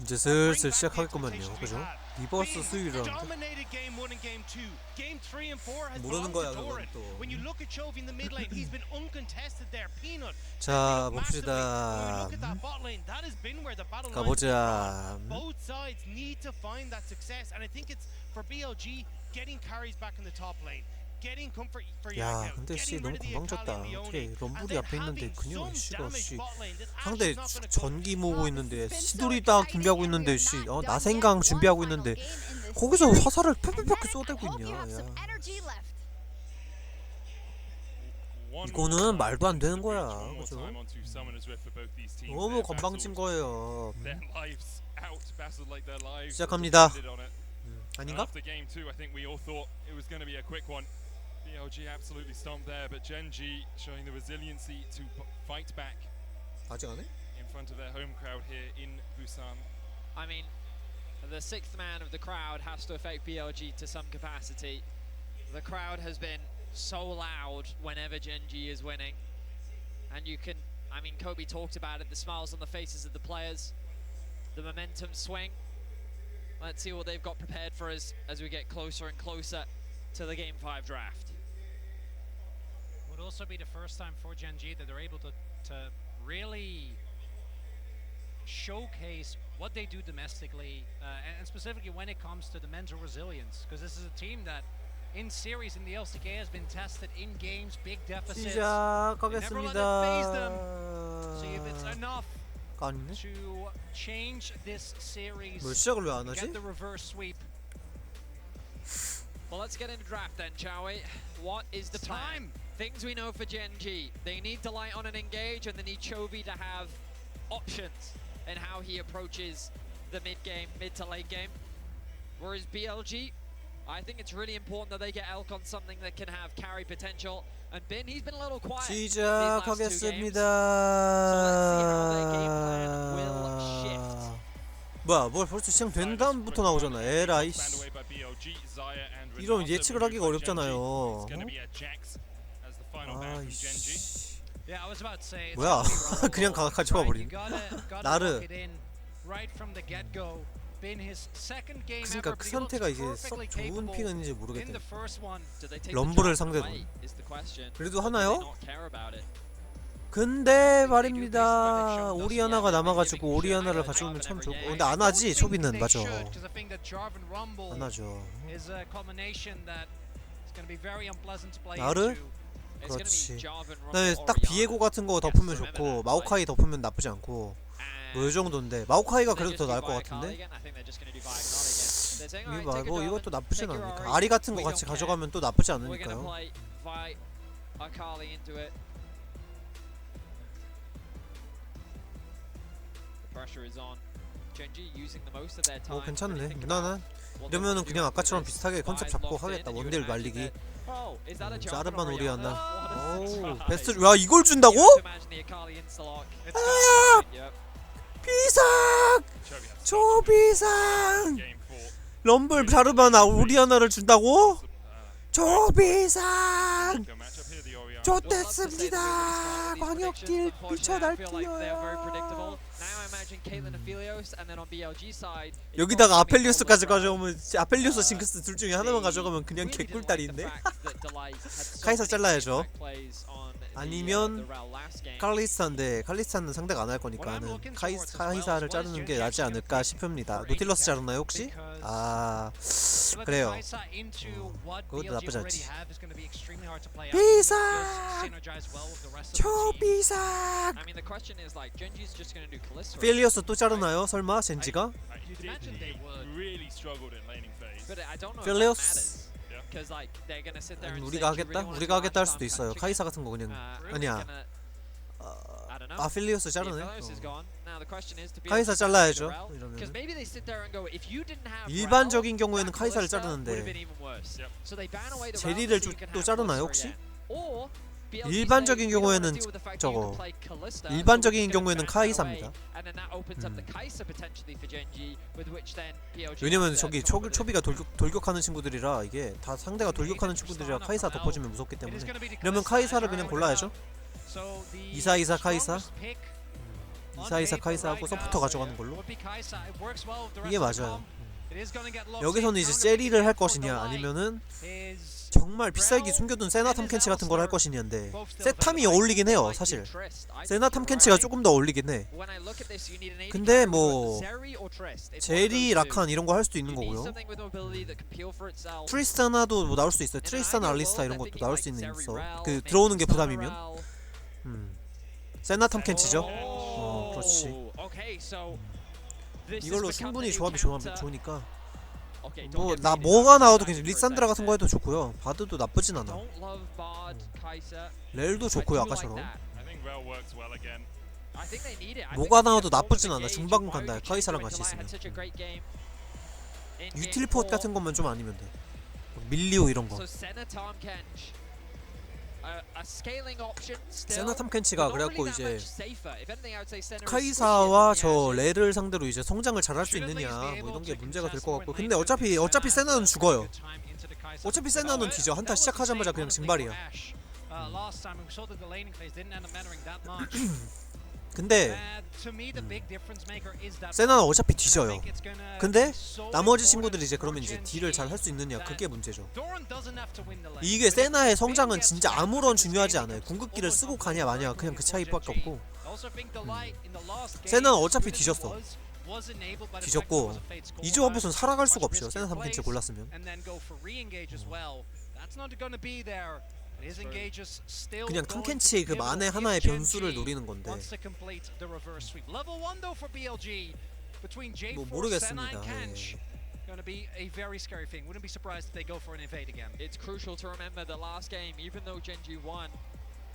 이제 슬슬 시작하겠구만요. 그죠? 리버스 수위라는데 모르는 거야 그건 또. 자 봅시다. 가보자. 야 근데 씨 너무 금방 졌다. 어떻게 럼블이 앞에 있는데 그냥 씨가 씨 상대 전기 모으고 있는데 시도리 딱 준비하고 있는데 씨 나생강 준비하고 있는데 거기서 화살을 팍팍팍 쏘대고 있냐. 야. 이거는 말도 안 되는 거야. 그죠? 너무 건방진 거예요. 시작합니다. 아닌가? BLG absolutely stomped there, but Jen-G showing the resiliency to fight back. 아직 안 해? In front of their home crowd here in Busan. I mean, the sixth man of the crowd has to affect BLG to some capacity. The crowd has been so loud whenever Jen-G is winning, and you can. I mean, Kobe talked about it. The smiles on the faces of the players, the momentum swing. Let's see what they've got prepared for us as we get closer and closer to the Game 5 draft. Would also be the first time for Jen-G that they're able to really showcase what they do domestically, and specifically when it comes to the mental resilience, because this is a team that in series in the LCK has been tested in games, big deficits. 시작하겠습니다. Never let it phase them. See if it's enough to change this series. 뭘 시작을 왜 안 하지? Get the reverse sweep. Well, let's get into draft then, shall we? What is the plan? Things we know for Jen-G. They need Delight on an engage, and they need Chovy to have options in how he approaches the mid to late game. Whereas BLG, I think it's really important that they get Elk on something that can have carry potential. And Bin, he's been a little quiet these last 2 games. 시작하겠습니다. So let's see how their game plan will shift. 뭐야, 뭘 벌써 시작된 다음부터 나오잖아. 에라이 씨. 이런 예측을 하기가 어렵잖아요. 아이씨. 뭐야? 그냥 가져와 버린. 나르. 그러니까 그 상태가 이게 썩 좋은 픽인지 모르겠다. 럼블을 상대로. 그래도 하나요? 근데 말입니다. 오리아나가 남아가지고 오리아나를 가져오면 참 좋고. 근데 안 하지. 초비는 맞아. 안 하죠. 나르? 그렇지. 그다음에 딱 비에고 같은 거 덮으면 좋고 마오카이 덮으면 나쁘지 않고 뭐 이 정도인데 마오카이가 그래도 더 나을 것 같은데. 뭐 이것도 나쁘진 않으니까. 아리 같은 거 같이 가져가면 또 나쁘지 않으니까요. 괜찮네. 무난한. 이러면은 그냥 아까처럼 비슷하게 컨셉 잡고 하겠다. 원딜 말리기. 자르반 오리아나. 오, 베스트. 야, 이걸 준다고? 아! 비상! 초비상! 럼블 자르반 오리아나를 준다고? 초비상! 좋댔습니다. 광역딜 미쳐 날뛰어요. 여기다가 아펠리우스까지 가져오면 아펠리우스 징크스 둘 중에 하나만 가져가면 그냥 개꿀다리인데. 카이사 잘라야죠. 아니면 칼리스타인데 칼리스타는 상대가 안 할 거니까는 카이사를 자르는 게 낫지 않을까 싶습니다. 노틸러스 자르나요 혹시? 아 그래요. 그것도 나쁘지 않지. 비상! 초비상! 필리오스 또 자르나요? 설마 젠지가? 필리오스? 우리가 하겠다? 우리가 하겠다 할 수도 있어요. 카이사 같은 거 그냥 아니야. 필리오스 자르네. 카이사 잘라야죠. 이러면 일반적인 경우에는 카이사를 자르는데 제리를 또 자르나요 혹시? 일반적인 경우에는 저거 일반적인 경우에는 카이사입니다. 왜냐면 저기 초비가 돌격하는 친구들이라 이게 다 상대가 돌격하는 친구들이라 카이사 덮어주면 무섭기 때문에 이러면 카이사를 그냥 골라야죠. 2424 카이사. 이사이사 카이사하고 서포터 가져가는 걸로. 이게 맞아요. 여기서는 이제 세리를 할 것이냐 아니면은 정말 비싸게 숨겨둔 세나 탐켄치 같은 걸 할 것이냐인데 세탐이 어울리긴 해요 사실. 세나 탐켄치가 조금 더 어울리긴 해. 근데 뭐 제리 라칸 이런 거 할 수도 있는 거고요. 트리스타나도 뭐 나올 수 있어요. 트리스타나 알리스타 이런 것도 나올 수 있는 있어. 그 들어오는 게 부담이면. 세나 탐켄치죠. 그렇지. 이걸로 충분히 조합이 좋으니까. 뭐 나 뭐가 나와도 괜찮아. 리산드라 같은 거 해도 좋고요. 바드도 나쁘진 않아. 렐도 좋고요 아까처럼. 뭐가 나와도 나쁘진 않아. 중반 간다. 카이사랑 같이 있으면. 유틸포트 같은 것만 좀 아니면 돼. 밀리오 이런 거. 세나 탐켄치가 그래갖고 이제 카이사와 저 레를 상대로 이제 성장을 잘할 수 있느냐 뭐 이런 게 문제가 될 것 같고. 근데 어차피 세나는 죽어요. 어차피 세나는 뒤져. 한타 시작하자마자 그냥 증발이야. 근데 세나는 어차피 뒤져요. 근데 나머지 친구들이 이제 그러면 이제 딜을 잘 할 수 있느냐 그게 문제죠. 이게 세나의 성장은 진짜 아무런 중요하지 않아요. 궁극기를 쓰고 가냐 마냐 그냥 그 차이밖에 없고. 세나는 어차피 뒤졌어. 뒤졌고 이 조합에서는 살아갈 수가 없죠. 세나 3펜치 골랐으면. 그냥 탐켄치의 그 만에 하나의 변수를 노리는 건데 뭐 모르겠습니다. Going to be a very scary thing. Wouldn't be surprised if they go for an invade again. It's crucial to remember the last game, even though Gen-G won,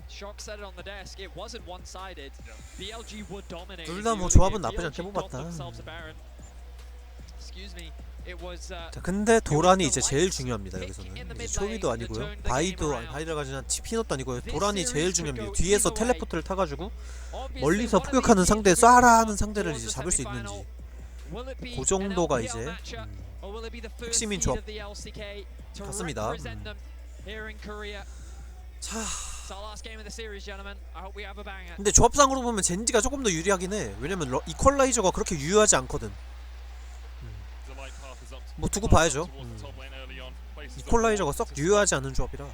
Shock said it on the desk, it wasn't one-sided. BLG would dominate. 둘 다 뭐 조합은 나쁘지 않게 뽑았다. Excuse me. It was 자, 근데 도란이 이제 제일 중요합니다. 여기서는 이제 초비도 아니고요, 바이드가 아니라 피넛도 아니고요. 도란이 제일 중요합니다. 뒤에서 텔레포트를 타가지고 멀리서 폭격하는 상대 쏴라 하는 상대를 이제 잡을 수 있는지. 그 정도가 이제 핵심인 조합 같습니다. 자, 근데 조합상으로 보면 젠지가 조금 더 유리하긴 해. 왜냐면 이퀄라이저가 그렇게 유효하지 않거든. 뭐 두고 봐야죠. 이퀄라이저가 썩 유효하지 않은 조합이라.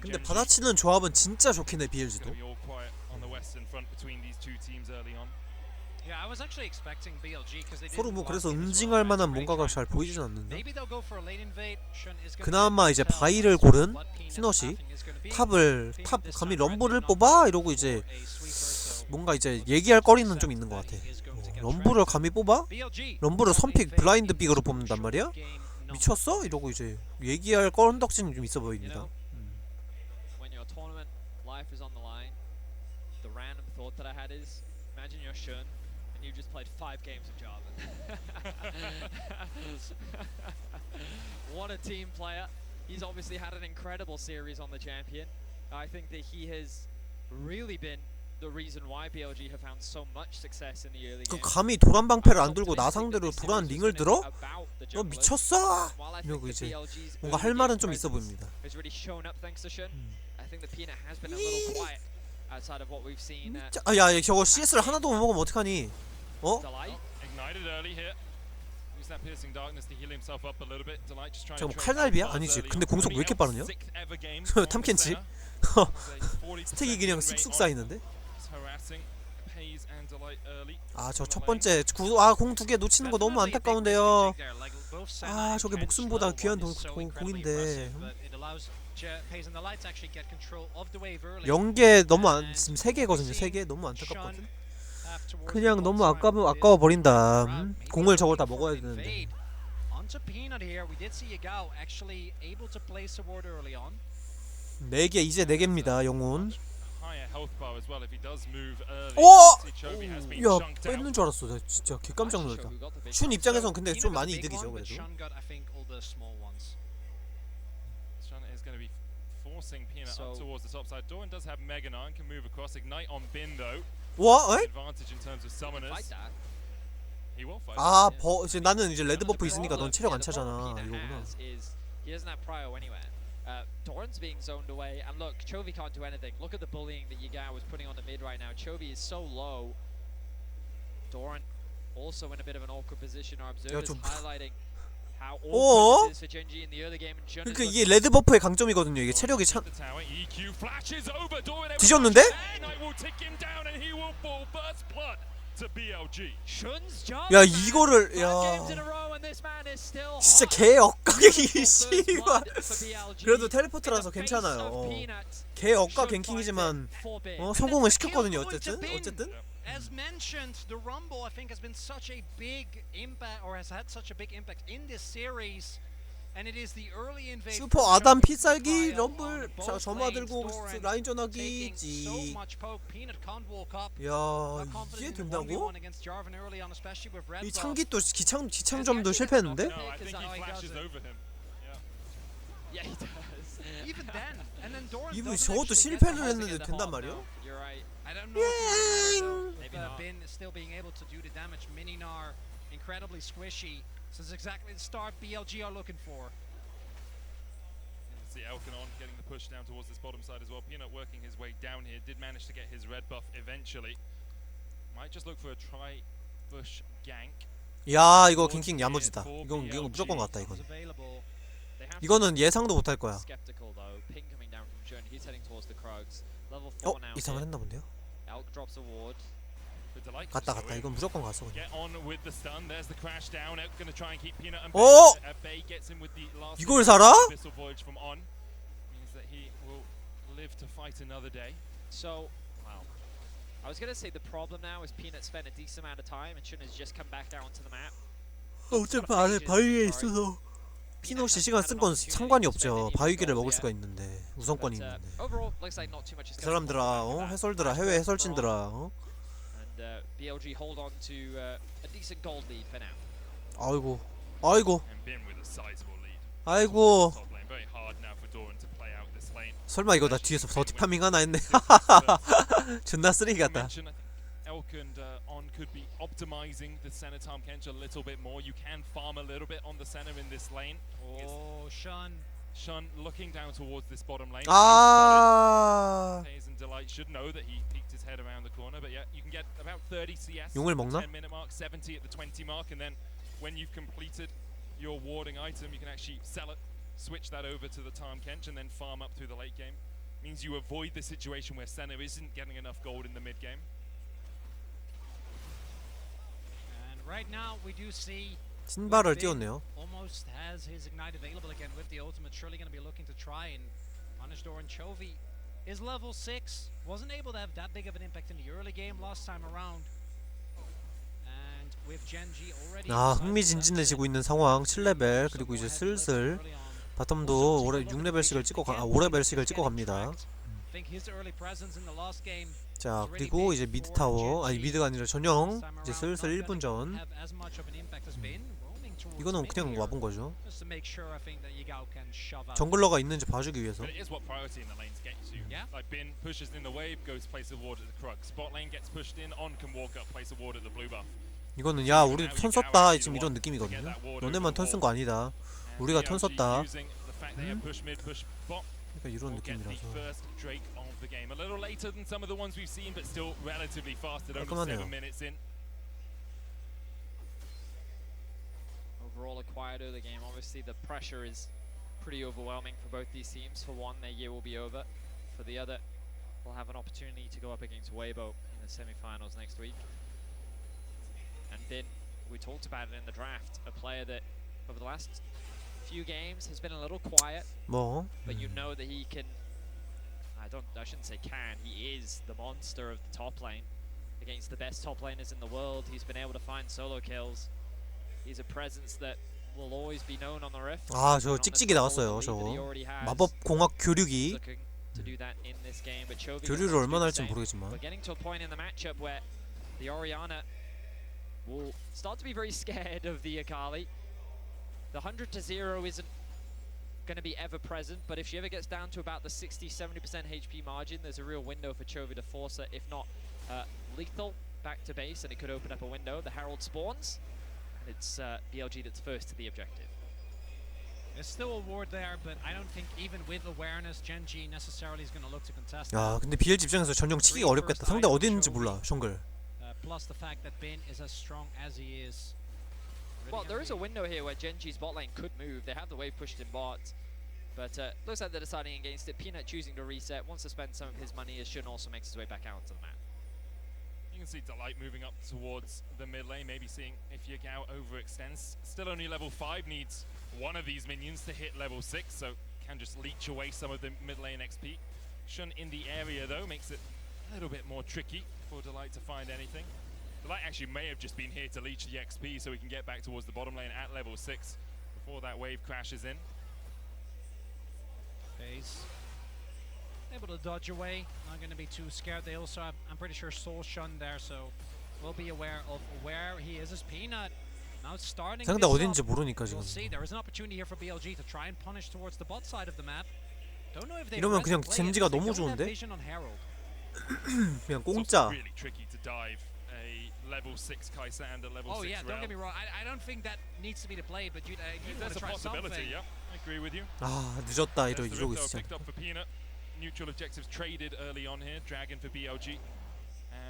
근데 받아치는 조합은 진짜 좋긴 해. BLG도 서로 뭐 그래서 응징할 만한 뭔가가 잘 보이진 않는데, 그나마 이제 바이를 고른 피넛이 탑 감히 럼블을 뽑아? 이러고 이제 뭔가 이제 얘기할 거리는 좀 있는 것 같아. 럼블을 감히 뽑아? 럼블을 선픽 블라인드 빅으로 뽑는단 말이야? 미쳤어? 이러고 이제 얘기할 건덕지는 좀 있어 보입니다. You just played 5 games of Java. What a team player. He's obviously had an incredible series on the champion. I think that he has really been the reason why BLG have found so much success in the early 그 game. 감히 도란 방패를 안 들고 나 상대로 도란 링을 들어? 너 미쳤어? 이러고 이제 뭔가 할 말은 좀 있어 보입니다. I think the Peanut has been a little quiet outside of what we've seen. 야, 저거 CS를 하나도 못 먹으면 어떡하니? 어? 저거 뭐 칼날비야? 아니지. 근데 공속 왜 이렇게 빠르냐? 탐켄치? 스택이 그냥 쑥쑥 쌓이는데? 아, 저 첫 번째 공 2개 놓치는 거 너무 안타까운데요. 아, 저게 목숨보다 귀한 공인데. 0개 너무 지금 3개거든요. 3개 너무 안타깝거든. 그냥 너무 아까워 버린다. 공을 저걸 다 먹어야 되는데. 4개 이제 4개입니다. 영혼. 야, 뺏는 줄 알았어. 나 진짜 개 깜짝 놀랐다. 슌 입장에선 근데 좀 많이 이득이죠, 그래도. 와? 에? He will fight. 아, 이제 나는 이제 레드 버프 있으니까 넌 체력 안 차잖아. Peanut 이거구나. has is he doesn't have prio anywhere. Doran's being zoned away, and look, Chovy can't do anything. Look at the bullying that Yagao was putting on the mid right now. Chovy is so low. Doran also in a bit of an awkward position. Our observers 좀- highlighting how 어? awkward this is for Genji in the early game. And Jun is 그러니까 looking 이게 레드 버프의 강점이거든요. 이게 체력이 참 The tower. EQ flashes over. Doran 뒤졌는데? Knight will tick him down and he will fall first blood to BLG. Shun's job. 야, 이거를 Five games in a 야. row and this man is still 진짜 hot. 개 억각이 First 씨발. blood for BLG. 그래도 In 텔레포트라서 the face 괜찮아요. of Peanut, 개 억각 Shun 갱킹이지만 finds it forbid. 성공을 That's the kill 시켰거든요. going to 어쨌든 bin. 어쨌든 As mentioned, the Rumble I think has been such a big impact, or has had such a big impact in this series. And it is the early invade. 슈퍼 아담 피살기 trial 럼블 on 자 both 점화 lanes. 들고 Doran 라인 taking 전화기 so 지. much poke. Peanut can't walk up. 야, Not confident 이게 in the 된다고? 1v1 against Jarvan early on, especially with red 이 buff. 창기 또 기창점도 실패했는데? No, I think he Oh, he flashes does it. over him. Yeah. Yeah, he does. Even then, and then Doran 이분 doesn't 저것도 actually get 실패를 the 했는데 Get the 된단 hop, 말이에요? no, You're right. I don't know if it would Maybe matter, not. Bin still being able to do the damage. Mininar incredibly squishy. So it's exactly the start BLG are looking for. See Elkanon getting the push down towards this bottom side as well. Peanut working his way down here. Did manage to get his red buff eventually. Might just look for a bush gank. 야, 이거 갱킹 야무지다. 이건 무조건 같다 이건. Is available. They have to 이거는 예상도 못할 거야. skeptical though. Ping coming down from Jun. He's heading towards the Krugs. Level 4 어, now. 이상을 hit. 했나 본데요? Elk drops a ward. The delight. 갔다 갔다. 이건 무조건 갔어 그냥. Get on with the stun. There's the crash down. Elk gonna try and keep Peanut and 어? Bay gets him with the last. 이걸 살아? Abyssal Voyage from on. Means that he will live to fight another day. So, wow. I was gonna say the problem now is Peanut spent a decent amount of time and Shun has just come back down to the map. 어차피 안에 바위에 있어서 피노시 시간 쓴 건 상관이 없죠. 바위기를 먹을 수가 있는데 우선권이 But, 있는데. overall, looks like not too much is 그 going on. 사람들아, 해설들아, 해외 해설진들아, And BLG hold on to a decent gold lead for now. 아이고, 아이고, And Bin with a sizable lead. 아이고. Top lane. Very hard now for Doran to play out this lane. 설마 이거 나 뒤에서 더티 파밍 하나 했네. 존나 쓰레기 같다. Mention, I think Elk and On could be optimizing the center Tom Kench a little bit more. You can farm a little bit on the center in this lane. Oh, Shun. Shun looking down towards this bottom lane. 아, Hayes and Delight should know that he peeked his head around the corner, but yeah, you can get about 30 CS. 용을 먹나? 10-minute mark, 70 at the 20 mark, and then when you've completed your warding item, you can actually sell it, switch that over to the Tom Kench, and then farm up through the late game. Means you avoid the situation where Senna isn't getting enough gold in the mid game. And right now we do see 신발을 띄웠네요. almost has his ignite available again with the ultimate. Surely going to be looking to try and punish Doran. Chovy is level 6. Wasn't able to have that big of an impact in the early game last time around. And with Genji already. 아, 흥미진진해지고 있는 상황. 7레벨 그리고 이제 슬슬 바텀도 6레벨씩을 찍고 5레벨씩을 찍고 갑니다. 자, 그리고 이제 미드 타워, 아니 미드가 아니라 전령 이제 슬슬 1분 전. 이거는 그냥 와본 거죠. 정글러가 있는지 봐주기 위해서. But it is what priority in the lanes gets you. Yeah. Like Bin pushes in the wave, goes place a ward at the Krug. Spot lane gets pushed in, On can walk up, place a ward at the blue buff. 이거는 야, 우리 턴 썼다 지금 이런 느낌이거든요. 너네만 턴 쓴 거 아니다. 우리가 턴 썼다. Using the fact they have push mid, push bot, 그러니까 이런 will get the 느낌이라서. first Drake of the game. A little later than some of the ones we've seen, but still relatively fast at only 깔끔하네요. 7 minutes in. Overall, a quiet early game. Obviously, the pressure is pretty overwhelming for both these teams. For one, their year will be over. For the other, they'll have an opportunity to go up against Weibo in the semi-finals next week. And Bin, we talked about it in the draft, a player that over the last few games has been a little quiet, 뭐 but you know that he can. I shouldn't say can. He is the monster of the top lane against the best top laners in the world. He's been able to find solo kills. He's a presence that will always be known on the Rift. 아, 저 찍찍이 나왔어요. 저거 마법 공학 교류기. 교류를 얼마나 할지 모르겠지만. We're getting to a point in the matchup where the Orianna will start to be very scared of the Akali. The 100 to 0 isn't going to be ever present, but if she ever gets down to about the 60-70% HP margin, there's a real window for Chovy to force her, if not lethal back to base, and it could open up a window. The Herald spawns, and it's BLG that's first to the objective. There's still a ward there, but I don't think even with awareness, Gen.G necessarily is going to look to contest. 야 근데 BLG 입장에서 전령 치기가 어렵겠다. 상대 어디 있는지 몰라 정글. Plus the fact that Bin is as strong as he is. Well, there is a window here where Gen.G's bot lane could move. They have the wave pushed in bot, but looks like they're deciding against it. Peanut choosing to reset, wants to spend some of his money as Shun also makes his way back out to the map. You can see Delight moving up towards the mid lane, maybe seeing if Yagao overextends. Still only level 5, needs one of these minions to hit level 6, so can just leech away some of the mid lane XP. Shun in the area though makes it a little bit more tricky for Delight to find anything. Delight actually may have just been here to leech the XP so we can get back towards the bottom lane at level 6 before that wave crashes in. He's able to dodge away, not going to be too scared. They also have, I'm pretty sure, Soul Shun there, so we'll be aware of where he is as Peanut. Now starting 상대 this 어딘지 up, 모르니까 we'll 지금. see. There is an opportunity here for BLG to try and punish towards the bot side of the map. Don't know if they 이러면 그냥 play it, 젠지가 they 너무 don't have 좋은데? vision on Herald. 그냥 It's also 공짜. really tricky to dive a level 6 Kai'Sa and a level 6 Oh yeah, don't Rel. get me wrong. I don't think that needs to be the play, but you want There's to a try possibility, something. yeah. I agree with you. 아 늦었다 There's the 이러고 Rift 있어. picked up for Peanut. Neutral objectives traded early on here. Dragon for BLG.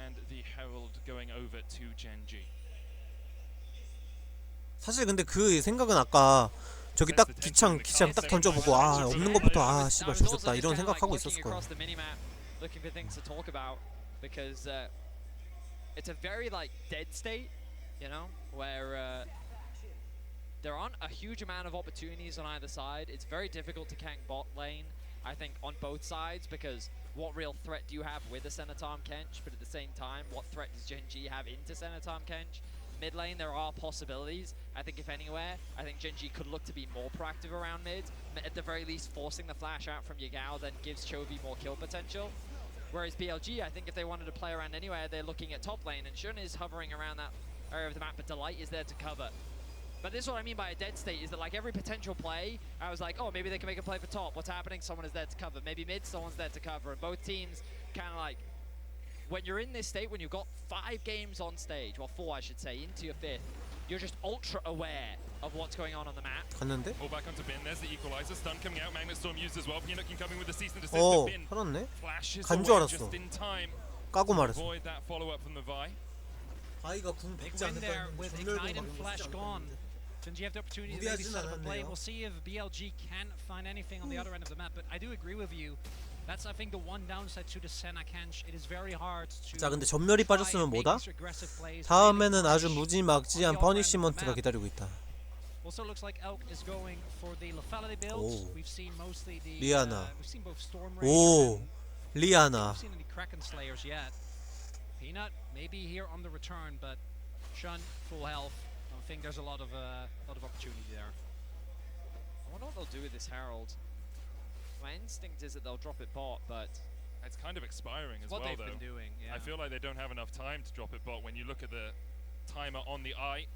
And the Herald going over to Gen.G. 사실 근데 그 생각은 아까 저기 딱 기창 딱 던져보고 아 없는 것부터 아 씨발 조졌다 이런 생각하고 있었을 거야. Looking for things to talk about because it's a very like dead state, you know, where there aren't a huge amount of opportunities on either side. It's very difficult to gank bot lane, I think, on both sides because what real threat do you have with a Senatom Kench? But at the same time, what threat does Gen.G have into Senatom Kench? Mid lane, there are possibilities. I think if anywhere, I think Gen.G could look to be more proactive around mid. At the very least, forcing the flash out from Yagao then gives Chovy more kill potential. Whereas BLG, I think if they wanted to play around anywhere, they're looking at top lane, and Shun is hovering around that area of the map, but Delight is there to cover. But this is what I mean by a dead state, is that like every potential play, I was like, oh, maybe they can make a play for top. What's happening? Someone is there to cover. Maybe mid, someone's there to cover. And both teams kind of like, when you're in this state, when you've got 5 games on stage, well 4 I should say, into your 5th, you're just ultra aware of what's going on the map. 갔는데? Pull back onto Bin. There's the equalizer. Stun coming out. Magnet Storm used as well. Peanut can come in with the cease and desist. 어 But Bin 살았네? flashes 간 줄 away 알았어. just in time. 까고 to 말했어. avoid that follow up from the Vi. 바이가 궁 Big 박지 win there 않을까 with 했는데 Ignite and Flash gone. Gen.G have the opportunity to maybe set up a play. We'll see if BLG can find anything on the other end of the map. But I do agree with you. That's, I think, the one downside to the Senna Kench. It is very hard to 자 근데 전멸이 빠졌으면 뭐다? 다음에는 아주 무지막지한 퍼니시먼트가 기다리고 있다. Also looks like Elk is going for the lethality build. 오. We've seen mostly the 리아나. we've seen both Storm 오 Ranger. 리아나. We've seen any Kraken Slayers yet. Peanut maybe here on the return, but Shun full health. I think there's a lot of opportunity there. I wonder what they'll do with this Herald. My instinct is that they'll drop it bot, but It's kind of expiring as What well, they've though. been doing, yeah. I feel like they don't have enough time to drop it bot when you look at the timer on the eye.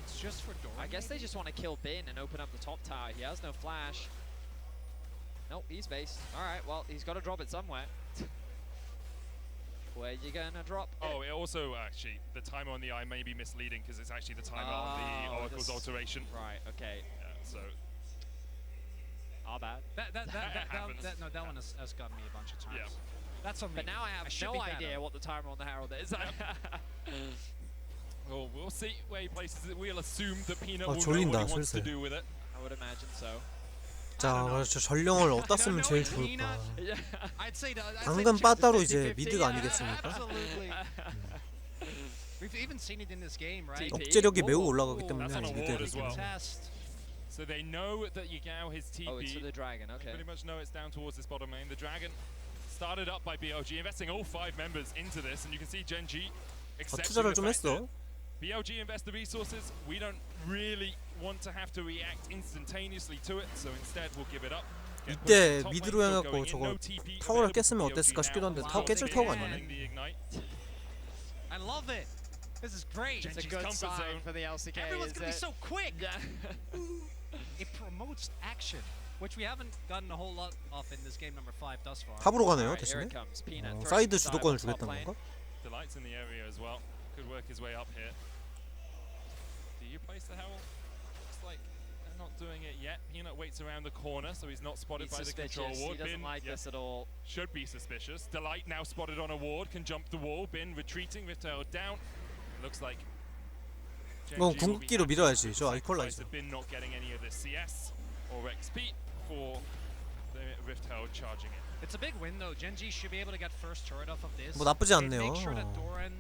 It's just for Doran. I guess they just want to kill Bin and open up the top tower. He has no flash. Nope, he's based. Alright, well, he's got to drop it somewhere. Where you gonna drop it? Oh, it also actually the timer on the eye may be misleading because it's actually the timer on the Oracle's this- alteration. Right, okay. Yeah, so Our bad. happens. That one has gotten me a bunch of times. Yeah. That's on me. But now I have should no be better. idea what the timer on the Herald is. well, we'll see where he places it. We'll assume that Peanut 어, will know 졸린다, what he wants to 슬슬. do with it. I would imagine so. 자 그래서 전령을 어디다 쓰면 제일 좋을까? I'd say 당근 빠따로 이제 미드가 아니겠습니까? Absolutely. We've even seen it in this game, right? 억제력이 매우 올라가기 That's 때문에 on a ward 미드를 as well. Contest. So they know that Yagao his TP. Oh, it's for the dragon, They okay. pretty much know it's down towards this bottom lane. The Dragon started up by BLG, investing all 5 members into this, and you can see Gen.G accepting 투자를 the 좀 fact that 했어. BLG invest the resources. We don't really want to have to react instantaneously to it, so instead we'll give it up. Get pushed to 이때 top lane, 미드로 still 해갖고 going in, 저거 no TP 타워를 available 깼으면 for 어땠을까 BLG 싶기도 한데 now. 타워 깨질 타워가 Finding 아니네. the ignite. I love it. This is great. It's a Genji's good comfort sign zone. for the LCK. Everyone's is gonna be that- so quick. Yeah. It promotes action, which we haven't gotten a whole lot of in this game number 5 thus far. 탑으로 가네요 Alright, here 대신에. it comes. Peanut 어, throwing 사이드 the dive 주도권을 on top 주겠다는 lane. 건가? Delight's in the area as well. could work his way up here. Do you place the Herald? Looks like they're not doing it yet. Peanut waits around the corner, so he's not spotted He's by the suspicious. control ward. He doesn't like this at all. Should be suspicious. Delight now spotted on a ward, can jump the wall. Bin retreating, Rift Herald down. Looks like 이건 궁극기로 밀어야지. 저 이퀄라이저. Bin not getting any of this CS or XP for the Rift Herald charging it. It's a big win though. Gen.G should be able to get first turret off of this. 뭐 나쁘지 They 않네요. make sure that Doran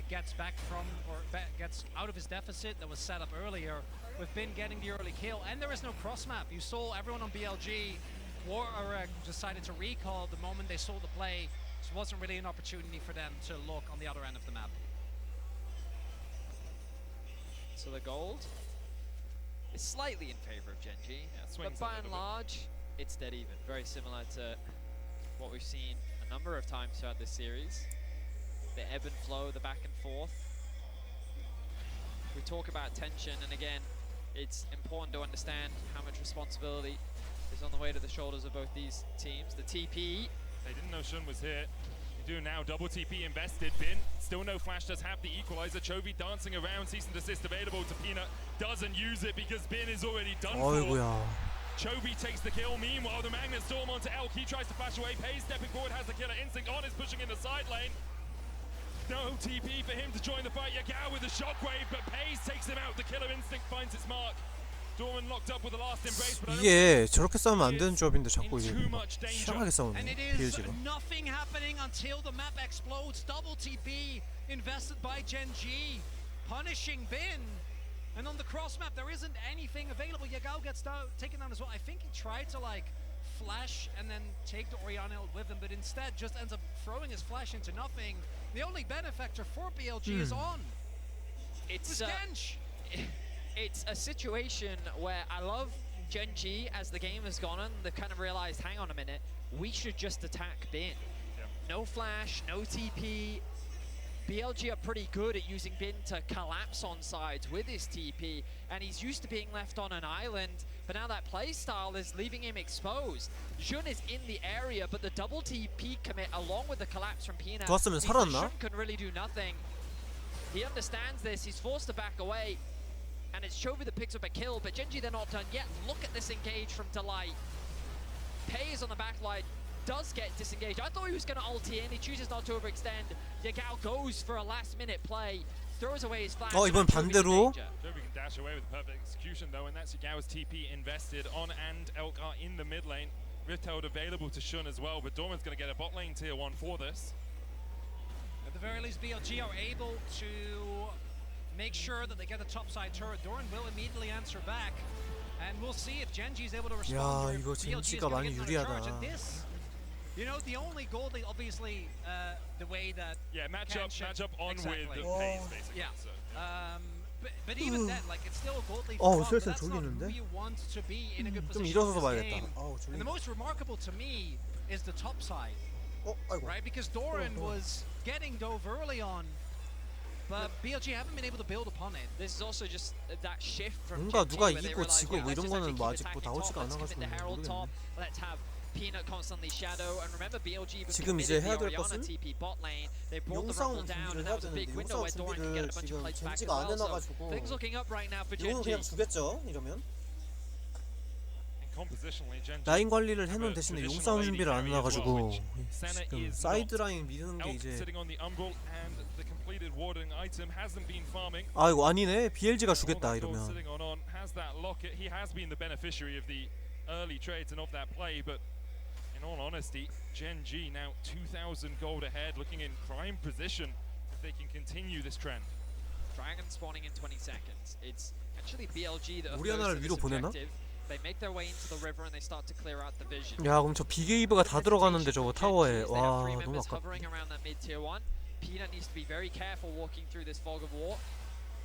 gets back from or gets out of his deficit that was set up earlier. With Bin getting the early kill, and there is no cross map. You saw everyone on BLG decided to recall the moment they saw the play. So it wasn't really an opportunity for them to look on the other end of the map. So the gold is slightly in favor of Gen.G, but swings by a and little bit. large, it's dead even. Very similar to what we've seen a number of times throughout this series. The ebb and flow, the back and forth. We talk about tension, and again, it's important to understand how much responsibility is on the weight of the shoulders of both these teams. The TP. They didn't know Shun was here. They do now. Double TP invested. Bin still no flash. Does have the equalizer. Chovy dancing around. Cease and desist available to Peanut. Doesn't use it because Bin is already done for. 어이구야. Chovy takes the kill. Meanwhile, the Magnet Storm onto Elk. He tries to flash away. Pays stepping forward. Has the killer instinct on. Is pushing in the side lane. No TP for him to join the fight. Yagao with the shockwave, but Pays takes him out. The killer instinct finds its mark. Doran locked up with the last embrace, but 이게 저렇게 싸우면 안 되는 조합인데 자꾸 이게 too much danger. 희한하게 싸우네. And it is BLG가. nothing happening until the map explodes. Double TP invested by Gen.G, punishing Bin. And on the cross map, there isn't anything available. Yagao gets taken down as well. I think he tried to like flash and then take the Oriana with him, but instead just ends up throwing his flash into nothing. The only benefactor for BLG is on. It's Genj. it's a situation where I love Gen.G as the game has gone on. They kind of realized, hang on a minute, we should just attack Bin. Yeah. No flash, no TP. BLG are pretty good at using Bin to collapse on sides with his TP, and he's used to being left on an island, but now that play style is leaving him exposed. Jun is in the area, but the double TP commit along with the collapse from Peanut 좋았으면 means that 살았나? Jun can really do nothing. He understands this, he's forced to back away, and it's Chovy that picks up a kill, but Gen.G they're not done yet. Look at this engage from Delight. Pays on the backline, does get disengaged. I thought he was going to ulti in, he chooses not to overextend. Yagao goes for a last minute play, throws away his flash. 이번 and Chovy's in 반대로. danger. Chovy can dash away with a perfect execution though, and that's Yagao's TP invested on, and Elk are in the mid lane. Rift Herald available to Shun as well, but Dorman's going to get a bot lane tier 1 for this. At the very least, BLG are able to make sure that they get the topside turret. Doran will immediately answer back, and we'll see if Gen.G is able to respond. 야, or if 이거 BLG is 젠지가 gonna 많이 get another charge. 유리하다. And this, you know, the only goal, they obviously, the way that Yeah, match Kenshin- up on exactly. with the Oh. Pays basically. Yeah. So, yeah. But even then, like, it's still a goal lead. 어우, but 슬슬 that's not who 졸리는데? you want to be in a good 좀 position 일어서서 in this 봐야겠다. game. 아우 And the 졸린다. most remarkable to me is the top side. 아이고. Right, because Doran was getting dove early on, but BLG haven't been able to build upon it. This is also just that shift from 뭔가 Gen.G 누가 where they 이기고 realize, 지고 yeah, 뭐 let's 이런 just 거는 actually 뭐 keep 아직 뭐 attacking 나오지가 top, let's commit the 않아가지고 Herald top, 모르겠네. let's have Peanut constantly shadow, and remember BLG have 지금 committed 이제 the 해야 될 Oriana 것은 TP bot lane. They brought the 용싸움 Rumble down, 준비를 and 해야 that was a big 되는데 window 용싸움 where Doran can get a 준비를 bunch of 지금 plays back as 젠지가 안 well. So 해놔가지고 things looking up right now for 이거는 Gen.G. 그냥 주겠죠 이러면. And compositionally, Gen.G 라인 관리를 해놓은 have a 대신에 traditional 용싸움 AD 준비를 안 carry as well, 해놔가지고 which Senna 지금 is 사이드 not. 라인 미는 게 Elk 이제 sitting on the umbral, and the completed warding item hasn't been farming. 아이고 아니네 BLG가 All 주겠다 that gold 이러면. sitting on has that locket. He has been the beneficiary of the early trades and of that play, but in all honesty, Gen.G now 2,000 gold ahead, looking in prime position if they can continue this trend. Dragon spawning in 20 seconds. It's actually BLG that are 우리 하나를 first to 위로 this 보내나? objective. They make their way into the river and they start to clear out the vision. 야 그럼 저 비게이브가 다 들어가는데 저거 타워에 They have 와 three 너무 members 아깝다. hovering around that mid tier 1. Peanut needs to be very careful walking through this fog of war.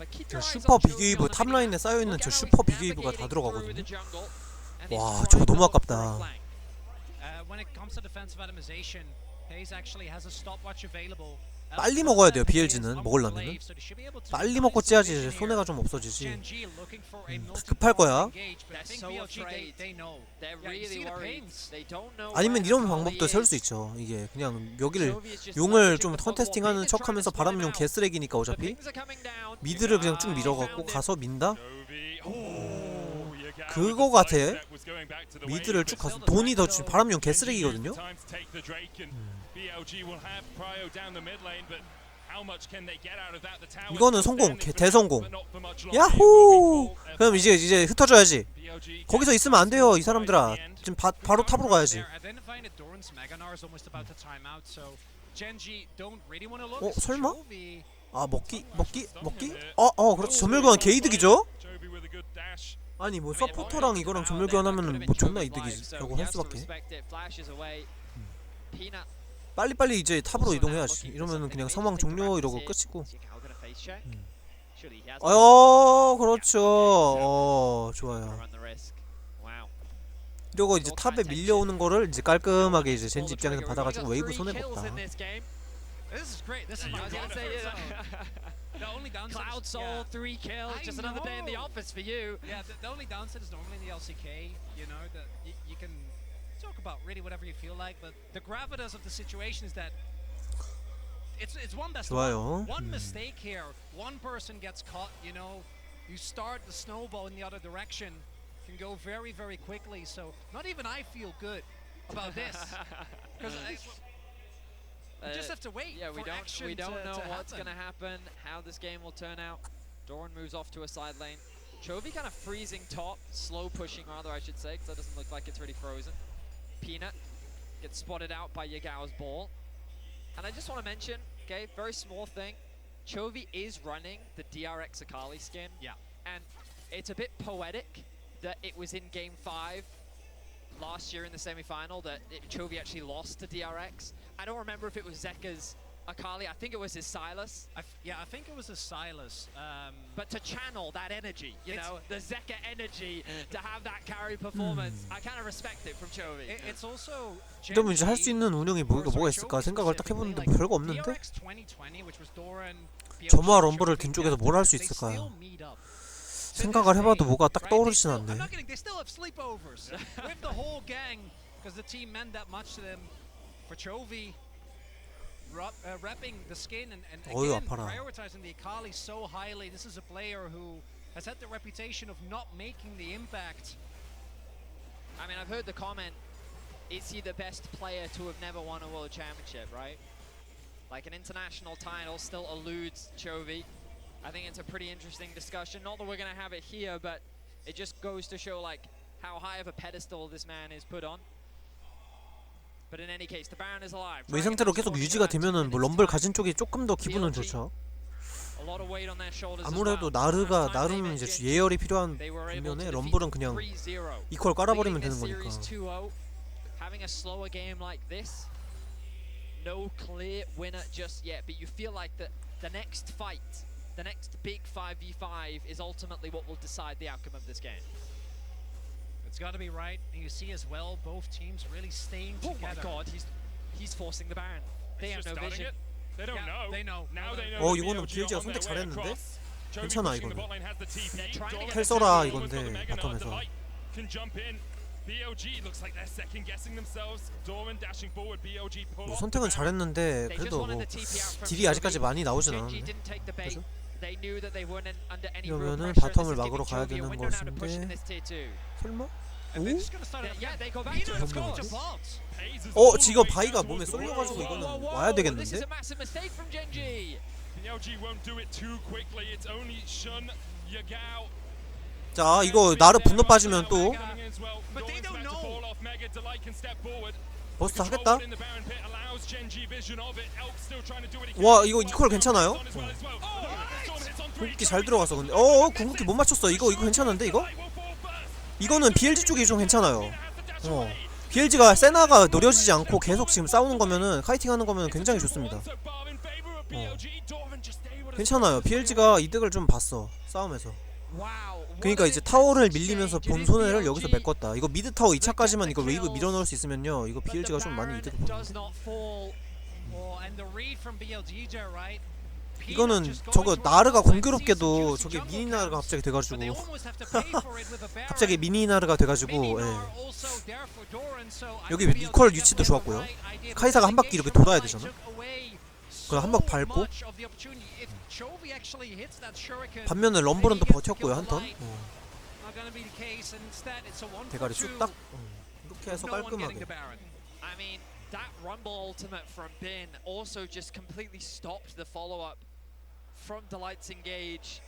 But keep 저 your eyes 슈퍼 on Chovy 비게이브 on the 탑 mid 라인에 map. 쌓여 있는 Look 저 how 슈퍼 he's 비게이브가 다 navigating 들어가거든요. through the jungle, and he's 와 trying 저거 to 너무 look for a 아깝다. flank. When it comes to defensive atomization, Hayes actually has a stopwatch available 빨리 먹어야 돼요. BLG는 먹으려면은 빨리 먹고 째야지 손해가 좀 없어지지. 급할 거야. 아니면 이런 방법도 세울 수 있죠. 이게 그냥 여기를 용을 좀 컨테스팅하는 척하면서 바람용 개쓰레기니까 어차피 미드를 그냥 쭉 밀어갖고 가서 민다. 그거 같아. 미드를 쭉 가서 돈이 더 바람용 개쓰레기거든요. 이거는 성공, 대성공. 야호! 그럼 이제 흩어져야지. 거기서 있으면 안 돼요, 이 사람들아. 지금 바로 탑으로 가야지. 설마? 아, 먹기? 그렇지. 전멸교환 개이득이죠? 아니 뭐 서포터랑 이거랑 전멸교환 하면은 뭐 존나 이득이라고 할 수밖에. 빨리빨리 이제 탑으로 이동해야지. 이러면은 그냥 상황 종료 이러고 끝이고. 그렇죠. 좋아요. 이러고 이제 탑에 밀려오는 거를 이제 깔끔하게 이제 젠지 입장에서 받아가지고 웨이브 손해가 없다. Cloud Soul, 3 kills, just another day in the office for you. Yeah, the only downside is normally in the LCK, you know, that you can talk about really whatever you feel like, but the gravitas of the situation is that it's one best 좋아요. one mistake here, one person gets caught, you know, you start the snowball in the other direction, can go very, very quickly, so not even I feel good about this. Because we just have to wait. Yeah, we don't know to what's happen. gonna happen, how this game will turn out. Doran moves off to a side lane. Chovy kind of freezing top, slow pushing rather I should say, because that doesn't look like it's really frozen. Peanut gets spotted out by Yagao's ball. And I just want to mention, okay, very small thing. Chovy is running the DRX Akali skin. Yeah. And it's a bit poetic that it was in game 5 last year in the semi-final that Chovy actually lost to DRX. I don't remember if it was Zeka's Akali. I think it was his Silas. I think it was his Silas. But to channel that energy, you know, the Zeka energy, to have that carry performance, I kind of respect it from Chovy. It's also. 이러면 이제 할 수 있는 운영이 뭐가 있을까 생각을 딱 해보는데 뭐 별거 없는데? 점화 럼블을 든 쪽에서 뭘 할 수 있을까요? 생각을 해봐도 뭐가 딱 떠오르진 않네. Repping the skin and 어휴, again 아파라. prioritizing the Akali so highly. This is a player who has had the reputation of not making the impact. I mean, I've heard the comment, is he the best player to have never won a world championship, right? Like an international title still eludes Chovy. I think it's a pretty interesting discussion. Not that we're going to have it here, but it just goes to show like how high of a pedestal this man is put on. But in any case, the Baron is alive. 이 상태로 계속 유지가 되면은 뭐 럼블 가진 쪽이 조금 더 기분은 좋죠. 아무래도 나르가 나름 이제 예열이 필요한 반면에 럼블은 그냥 이퀄 깔아버리면 되는 거니까. Having a slower game like this, no clear winner just yet, but you feel like the next fight, the next big 5v5 is ultimately what will decide the outcome of this game. It's got to be right. You see as well, both teams really staying together. Oh my God, he's forcing the Baron. They have no vision. They don't know. They know. Now they know. 이거는 BLG가 선택 잘했는데? 괜찮아 이거는. 텔 텔 써라 이건데 바텀에서. 뭐 선택은 잘했는데 그래도 뭐 딜이 아직까지 많이 나오진 않았네. 그죠? 이러면은 바텀을 막으러 가야 되는 것인데 설마? 오? 지금 바이가 몸에 쏠려가지고 이거는 와야 되겠는데? 자 이거 나르 분노 빠지면 또 버스트 하겠다? 와 이거 이퀄 괜찮아요? 궁극기 잘 들어가서 근데 궁극기 못 맞췄어. 이거 괜찮은데 이거? 이거는 BLG 쪽이 좀 괜찮아요. BLG가 세나가 노려지지 않고 계속 지금 싸우는 거면은 카이팅하는 거면은 굉장히 좋습니다. 괜찮아요. BLG가 이득을 좀 봤어 싸움에서. 그러니까 이제 타워를 밀리면서 본 손해를 여기서 메꿨다. 이거 미드 타워 2차까지만 이거 웨이브 밀어넣을 수 있으면요 이거 BLG가 좀 많이 이득을 봅니다. 이거는 저거 나르가 공교롭게도 저게 미니 나르가 갑자기 돼가지고 갑자기 미니 나르가 돼가지고 예. 여기 이퀄 위치도 좋았고요. 카이사가 한 바퀴 이렇게 돌아야 되잖아. 그럼 한 바퀴 밟고 반면에 럼블은 또 버텼고요 한 턴. 대가리 쑥딱 이렇게 해서 깔끔하게. I mean, that Rumble ultimate from Bin also just completely stopped the follow-up from Delight's engage.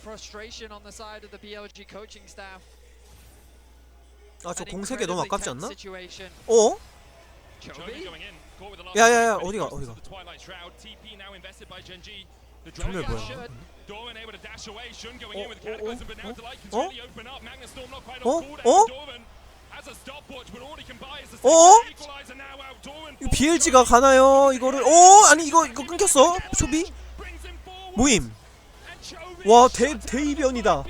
Frustration on the side of the BLG coaching staff. 아 저 공세계 너무 아깝지 않나? Situation. 어? Chovy? 야야야 어디가 어디가? 전멸 뭐야? 이거 BLG가 가나요? 이거를 아니 이거 끊겼어? 초비? 모임. 와 대이변이다.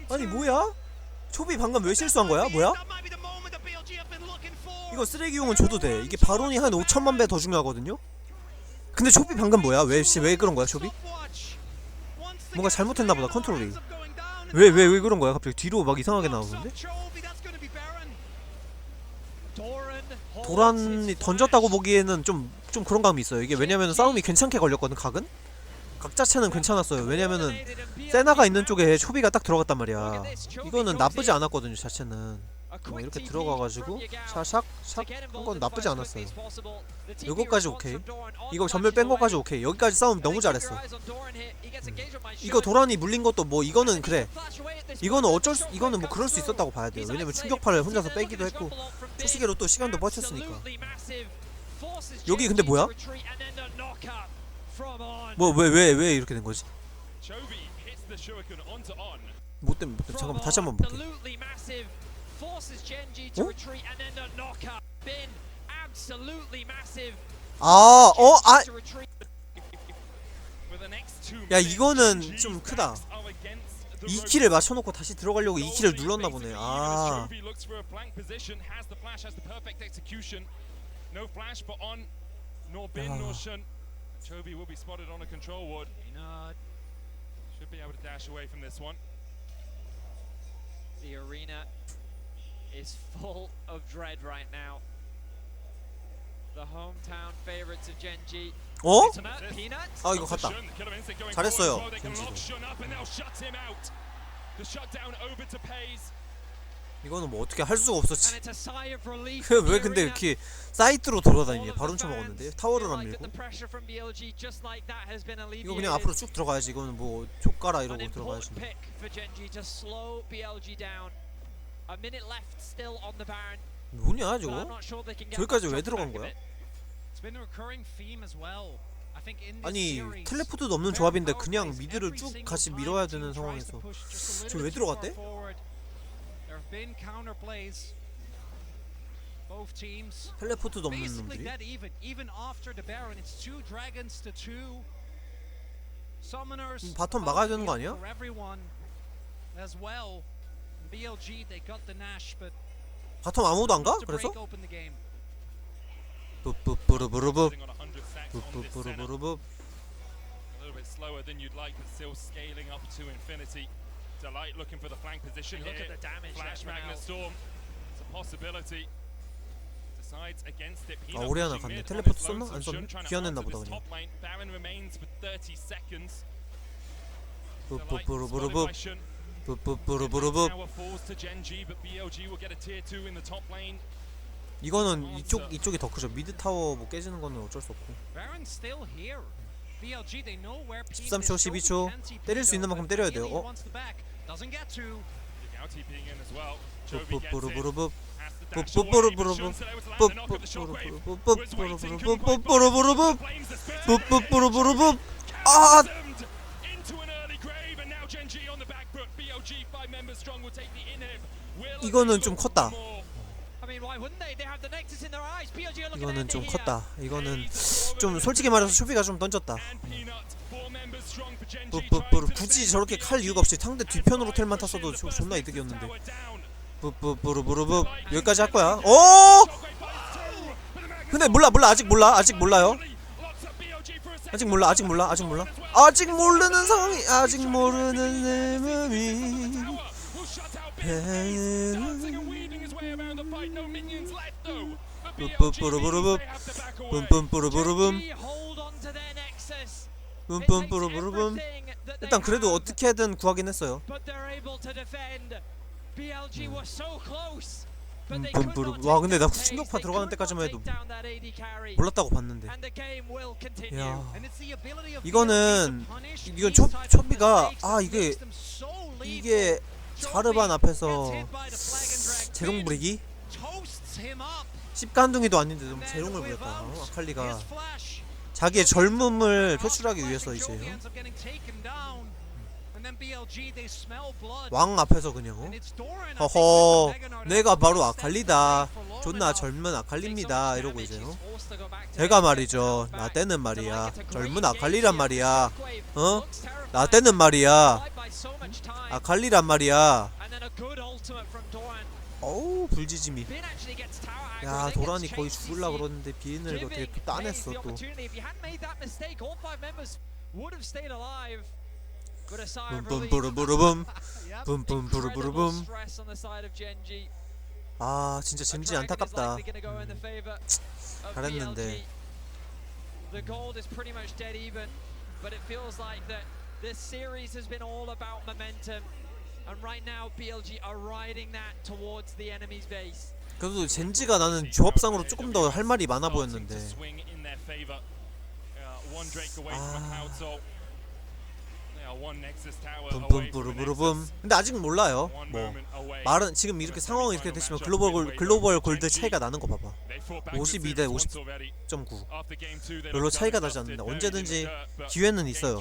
아니 뭐야? 초비 방금 왜 실수한 거야? 뭐야? 이거 쓰레기용은 줘도 돼. 이게 바론이 한 5천만 배 더 중요하거든요. 근데 초비 방금 뭐야? 왜 그런 거야 초비? 뭔가 잘못했나 보다 컨트롤이. 왜 그런 거야? 갑자기 뒤로 막 이상하게 나오는데? 도란이 던졌다고 보기에는 좀 그런 감이 있어요. 이게 왜냐면 싸움이 괜찮게 걸렸거든. 각은? 각 자체는 괜찮았어요. 왜냐면은 세나가 있는 쪽에 초비가 딱 들어갔단 말이야. 이거는 나쁘지 않았거든요 자체는. 이렇게 들어가가지고 샤샥 한건 나쁘지 않았어요. 요거까지 오케이. 이거 전멸 뺀 거까지 오케이. 여기까지 싸움 너무 잘했어. 이거 도란이 물린 것도 뭐 이거는 그래. 이거는 이거는 뭐 그럴 수 있었다고 봐야 돼요. 왜냐면 충격파를 혼자서 빼기도 했고 초시계로 또 시간도 버텼으니까. 여기 근데 뭐야? 뭐 왜 이렇게 된 거지? 뭐 때문에 잠깐만 다시 한번 볼게. 야 이거는 좀 크다. 2킬을 맞춰놓고 다시 들어가려고 2킬을 눌렀나 보네. Chovy will be spotted on a control ward. Should be able to dash away from this one. The arena is full of dread right now. The hometown favorites of Gen-G. Peanut? 아 이거 갔다. 잘했어요. 이거는 뭐 어떻게 할 수가 없었지. 왜 근데 이렇게 사이트로 돌아다니냐. 바론 쳐먹었는데 타워를 안 밀고. 이거 그냥 앞으로 쭉 들어가야지. 이거는 뭐 족가라 이러고 들어가야지. 뭐냐 저거? 저기까지 왜 들어간 거야? 아니 텔레포트도 없는 조합인데 그냥 미드를 쭉 같이 밀어야 되는 상황에서 저 왜 들어갔대? 텔레포트도 없는 놈들이? 바텀 막아야 되는 거 아니야? 바텀 아무도 안 가? 그래서? 뿌뿌뿌르부르부 뿌뿌뿌르부르부. Delight looking for the flank position here. Look at the damage. Flash Magnet Storm. It's a possibility. Decides against it. 아 오리아나 갔네. 텔레포트 썼나? 안 썼네? 귀환했나 보다 그냥. Baron remains for 30 seconds. 뿌뿌뿌르부르부 뿌뿌뿌르부르부. 이거는 이쪽이 더 크죠. 미드 타워 뭐 깨지는 거는 어쩔 수 없고. 13초 12초 때릴 수 있는 만큼 때려야 돼요. 뿌뿌뿌르부르부 뿌뿌뿌르부르부 뿌뿌뿌르부르부 뿌뿌뿌르부르부. 아 이거는 좀 컸다. 이거는 좀 컸다. 이거는 좀 솔직히 말해서 초비가 좀 던졌다. 뿌뿌뿌르 굳이 저렇게 칼 이유가 없이 상대 뒤편으로 텔만 탔어도 존나 이득이었는데. 뿌뿌뿌르부르부 여기까지 할 거야. 오! 근데 몰라 아직 몰라요. 아직 모르는 상황이 아직 모르는 내 맘이 뿜뿜뿌르부르붐 뿜뿜뿌르부르붐 뿜뿜뿌르부르붐. 일단 그래도 어떻게든 구하긴 했어요. 와 근데 나 충격파 들어가는 때까지만 해도 몰랐다고 봤는데. 야 이건 초비가 이게 자르반 앞에서 재롱 부리기? 씹간둥이도 아닌데 너무 재롱을 부렸다. 아칼리가 자기의 젊음을 표출하기 위해서 이제 왕 앞에서 그냥 허허 내가 바로 아칼리다, 존나 젊은 아칼리입니다 이러고 이제요. 제가 말이죠, 나 때는 말이야 젊은 아칼리란 말이야. 나 때는 말이야 아칼리란 말이야. 어우 불지짐이. 야 도란이 거의 죽을라 그러는데 비인을 어떻게 또 따냈어 또. 뿜뿜뿌르부르붐 뿜뿜뿌르부르붐. 아 진짜 젠지 안타깝다. 잘했는데. The gold is pretty much dead even, but it feels like that this series has been all about momentum, and right now BLG are riding that towards the enemy's base. 그래도 젠지가 나는 조합상으로 조금 더 할 말이 많아 보였는데. 붐붐부르부르붐. 근데 아직 몰라요. 뭐 말은 지금 이렇게 상황이 이렇게 되시면 글로벌 골드 차이가 나는 거 봐봐. 52대 50.9. 별로 차이가 나지 않는다. 언제든지 기회는 있어요.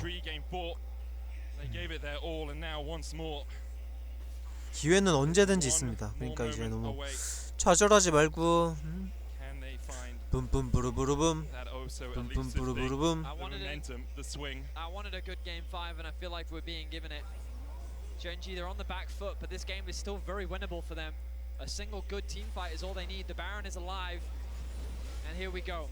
기회는 언제든지 있습니다. 그러니까 이제 너무 좌절하지 말고. 붐붐부르부르붐 붐붐부르부르붐. I wanted a good game 5 and I feel like we're being given it. Gen.G they're on the back foot, but this game is still very winnable for them. A single good team fight is all they need. The Baron is alive. And here we go.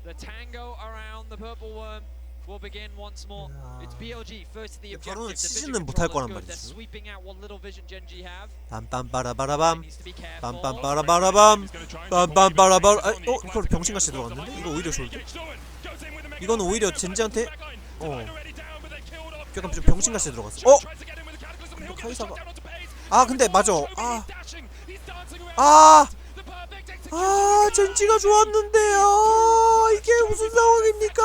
The tango around the purple worm will begin once more. It's BLG first to the objective. The vision controllers good. They're sweeping out what little vision Gen.G have. 빰빰빠라바라밤 빰빰빠라바라밤 빰빰빠라바라. 이걸 병신같이 들어갔는데? 이거 오히려 좋은데? 이거는 오히려 젠지한테 약간 좀 병신같이 들어갔어. 이거 카이사가 근데 맞아. 젠지가 좋았는데요. 이게 무슨 상황입니까?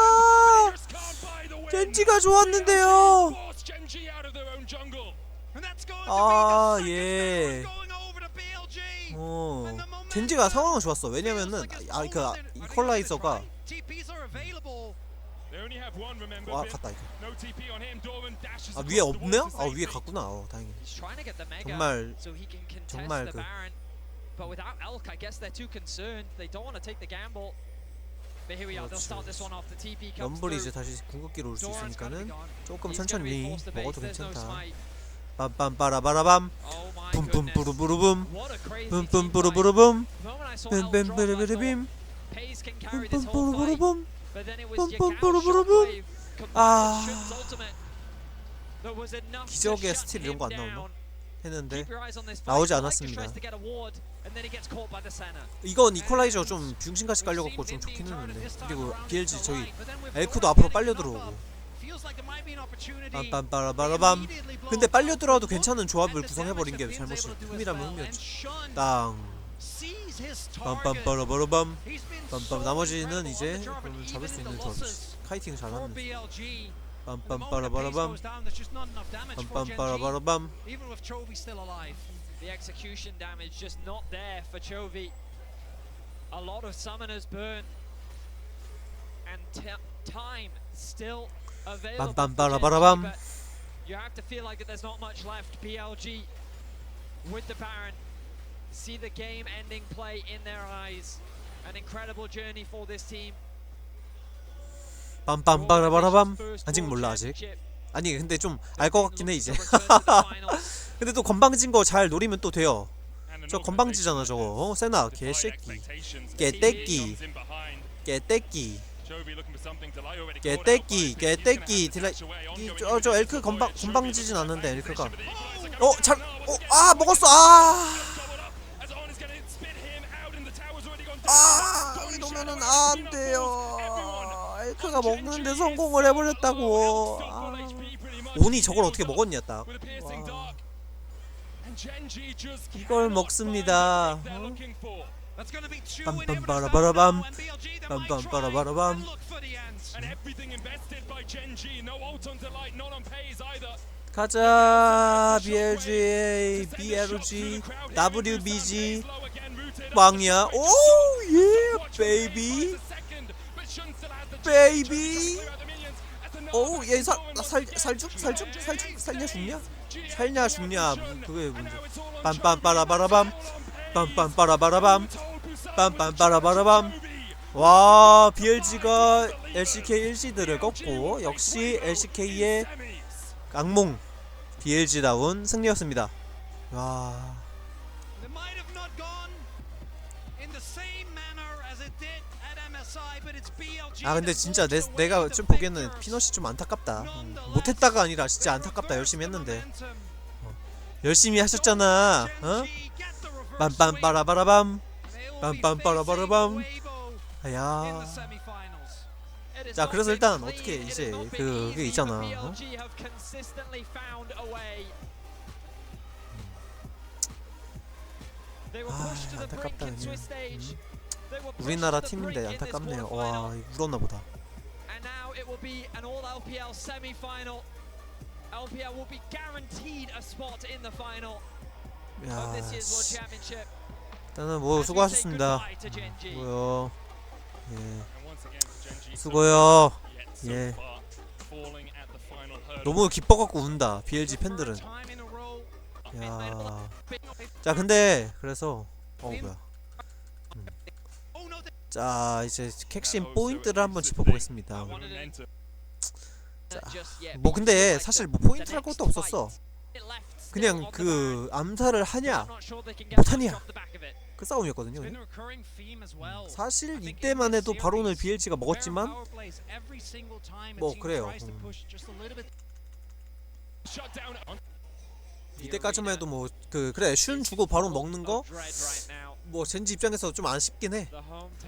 젠지가 좋았는데요. 예. 젠지가 상황은 좋았어. 왜냐면은 그 이퀄라이저가 갔다 이거. 위에 없네요? 위에 갔구나. 다행이네. 정말 그 But without Elk, I guess they're too concerned. They don't want to take the gamble. But here we are. They'll start this one off. The TP comes 럼블이 이제 through. 다시 궁극기로 올 수 있으니까는 조금 He's gonna 천천히 reinforce the base. 먹어도 There's no 괜찮다. smite. 빰빰빠라바라밤 Oh my 붐붐부르부르붐 goodness. What a crazy team fight. 뿜뿜부르부르붐 The moment I saw Elk drop, I 뱀뱀베레베레빔 thought Pace can carry this whole fight. 뿜뿜부르부르붐 But then it was Yakao 뿜뿜부르부르붐. Shockwave combined with Shun's ultimate. There was enough to 기적의 shut 스틸 him 이런 거 안 나오나? down. 했는데 Keep your eyes on this fight. 나오지 Leica 않았습니다. tries to get a ward, and then he gets caught by the center. 이건 이퀄라이저 좀 병신같이 깔려갖고 좀 좋긴 했는데. 그리고 BLG 저희 엘크도 앞으로 빨려 들어오고 빰빰빠라바라밤. 근데 빨려 들어와도 괜찮은 조합을 구성해버린 게 잘못이. 흠이라면 흠이었지. 땅 빰빰빠라바라밤 빰빰. 나머지는 이제 잡을 수 있는 조합이지. 카이팅 잘하는. 빰빰빠라바라밤 빰빰빠라바라밤. The execution damage just not there for Chovy. A lot of summoners burn, and time still available. 빰빰빠라바라밤. But you have to feel like that there's not much left. BLG with the Baron see the game-ending play in their eyes. An incredible journey for this team. 빰빰빠라바라밤. 아직 몰라 아직. 아니 근데 좀 알 것 같긴 해 이제. 근데 또 건방진 거 잘 노리면 또 돼요. 저 건방지잖아 저거. 세나 개새끼. 개떼끼. 개떼끼. 개떼끼. 개떼끼. 딜라이. 저 엘크 건방지진 않는데 엘크가. 아 먹었어. 이러면은 안 돼요. 엘크가 먹는데 성공을 해버렸다고. 오니 저걸 어떻게 먹었냐 딱. 와. 이걸 먹습니다. 빰빰빠라바라밤. 빰빰빠라바라밤. 가자 BLG BLG WBG 빵야. 오예 베이비 베이비. 오얘 살냐 죽냐? 살냐 죽냐 그게 문제. 빰빰빠라바라밤. 빰빰빠라바라밤. 빰빰빠라바라밤. 와 BLG가 LCK 1시드를 꺾고 역시 LCK의 악몽 BLG다운 승리였습니다. 와. 근데 진짜 내가 좀 보기에는 피넛이 좀 안타깝다. 못했다가 아니라 진짜 안타깝다. 열심히 했는데. 열심히 하셨잖아. 어? 빰빰빠라바라밤. 빰빰빠라바라밤. 야. 자 그래서 일단 어떻게 이제 그게 있잖아. 어? 안타깝다 그냥. 우리나라 팀인데 안타깝네요. 와 울었나보다. 야 일단은 뭐 수고하셨습니다. 수고요. 예. 수고요. 예. 너무 기뻐갖고 운다 BLG 팬들은. 야. 자 근데 그래서 뭐야. 자 이제 핵심 포인트를 한번 짚어보겠습니다. 자, 뭐 근데 사실 뭐 포인트랄 것도 없었어. 그냥 그 암살을 하냐 못하냐 그 싸움이었거든요. 사실 이때만 해도 바론을 BLG가 먹었지만 뭐 그래요. 이때까지만 해도 뭐 그래 슌 주고 바론 먹는 거 뭐 젠지 입장에서 좀 아쉽긴 해.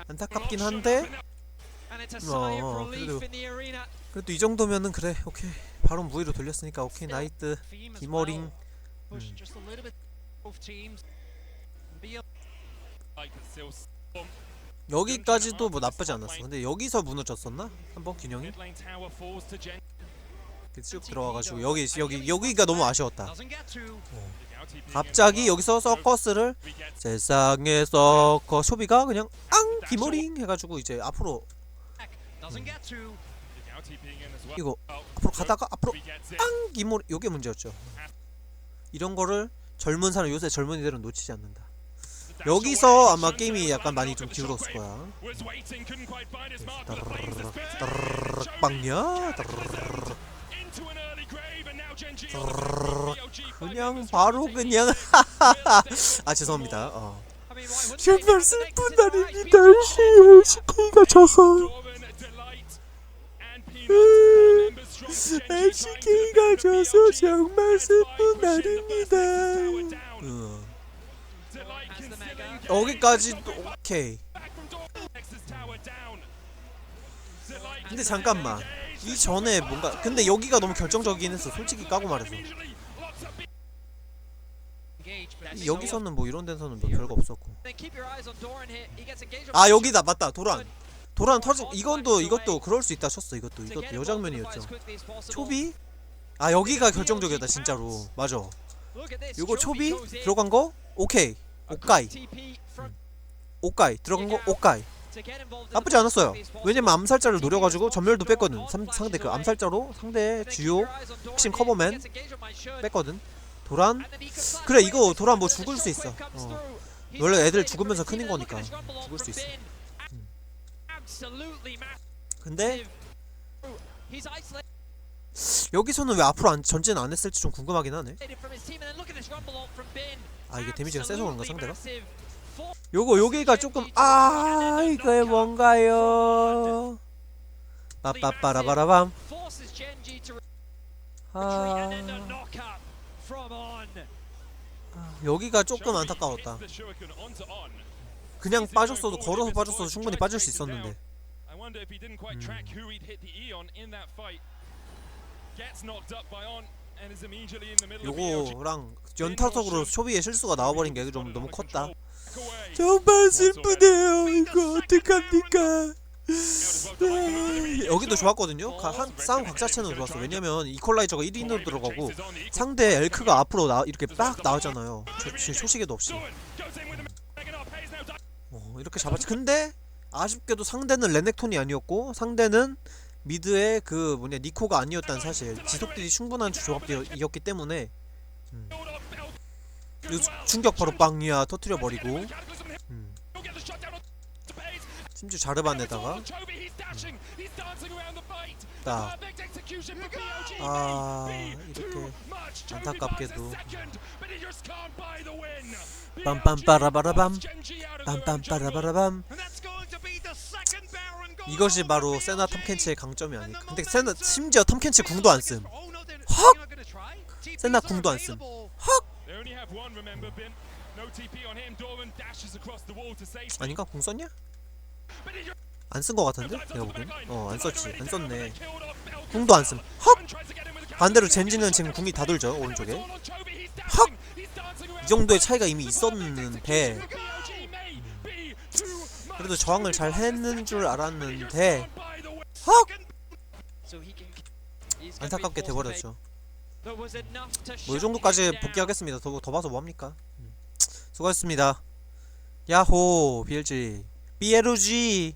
안타깝긴 한데 그래도 이 정도면은 그래 오케이 바론 무위로 돌렸으니까 오케이 나이트 기머링. 여기까지도 뭐 나쁘지 않았어. 근데 여기서 무너졌었나? 한번 균형이? 쭉 들어와가지고 여기가 너무 아쉬웠다. 갑자기 여기서 서커스를 세상에 서커 쇼비가 그냥 기머링 해가지고 이제 앞으로 이거 앞으로 가다가 앞으로 기머링 요게 문제였죠. 이런 거를 젊은 사람 요새 젊은이들은 놓치지 않는다. 여기서 아마 게임이 약간 많이 좀 기울었을 거야. 빵야 그냥 바로 그냥 죄송합니다. 정말 슬픈 날입니다. LCK가 져서 LCK가 져서 정말 슬픈 날입니다. 여기까지도 오케이. 근데 잠깐만 이 전에 뭔가 근데 여기가 너무 결정적이긴 했어. 솔직히 까고 말해서 여기서는 뭐 이런 데서는 뭐 별거 없었고. 여기다 맞다. 도란 터진 이것도 그럴 수 있다 쳤어. 이것도 여장면이었죠. 초비? 여기가 결정적이었다 진짜로. 맞아. 요거 초비 들어간 거 오케이. 오까이 들어간 거 오까이. 나쁘지 않았어요. 왜냐면 암살자를 노려가지고 전멸도 뺐거든. 상대 그 암살자로 상대 주요 핵심 커버맨 뺐거든. 도란 그래 이거 도란 뭐 죽을 수 있어. 원래 애들 죽으면서 크는 거니까 죽을 수 있어. 근데 여기서는 왜 앞으로 전진 안 했을지 좀 궁금하긴 하네. 아 이게 데미지가 세서 그런가 상대가? Massive 여기가 조금 이게 뭔가요? 빠빠빠라바라밤. forces Gen-G to retreat 아 and then the knockup from On. 여기가 조금 안타까웠다. 그냥 빠졌어도 걸어서 빠졌어도 충분히 빠질 수 있었는데. I wonder if he didn't quite track who he'd hit the Eon in that fight. Gets knocked up by On and is immediately in the middle of BLG. 요거랑 연타석으로 초비의 실수가 나와버린 게 좀 너무 컸다. 정말 슬프네요. 이거 어떡합니까? 여기도 좋았거든요. 싸움 각 자체는 좋았어. 왜냐면 이퀄라이저가 1인으로 들어가고 상대 엘크가 앞으로 이렇게 빡 나왔잖아요. 초시계도 없이. 이렇게 잡았지. 근데 아쉽게도 상대는 레넥톤이 아니었고 상대는 미드의 그 니코가 아니었다는 사실. 지속딜이 충분한 조합이었기 때문에 충격 바로 빵이야 터트려버리고 심지어 자르반에다가 딱 이렇게 안타깝게도 빰빰빠라바라밤 빰빰빠라바라밤. 이것이 바로 세나 탐켄치의 강점이 아닐까. 근데 세나 심지어 탐켄치 궁도 안 씀. 헉! 세나 궁도 안 씀. 헉! 아닌가? 궁 썼냐? 안 쓴 거 같은데? 내가 보기엔. 안 썼지. 안 썼네. 궁도 안 씀. 헉! 반대로 젠지는 지금 궁이 다 돌죠. 오른쪽에. 헉! 이 정도의 차이가 이미 있었는데 그래도 저항을 잘 했는 줄 알았는데 헉! 안타깝게 돼버렸죠. 뭐 이정도까지 복귀하겠습니다. 더 봐서 뭐합니까? 수고하셨습니다. 야호 BLG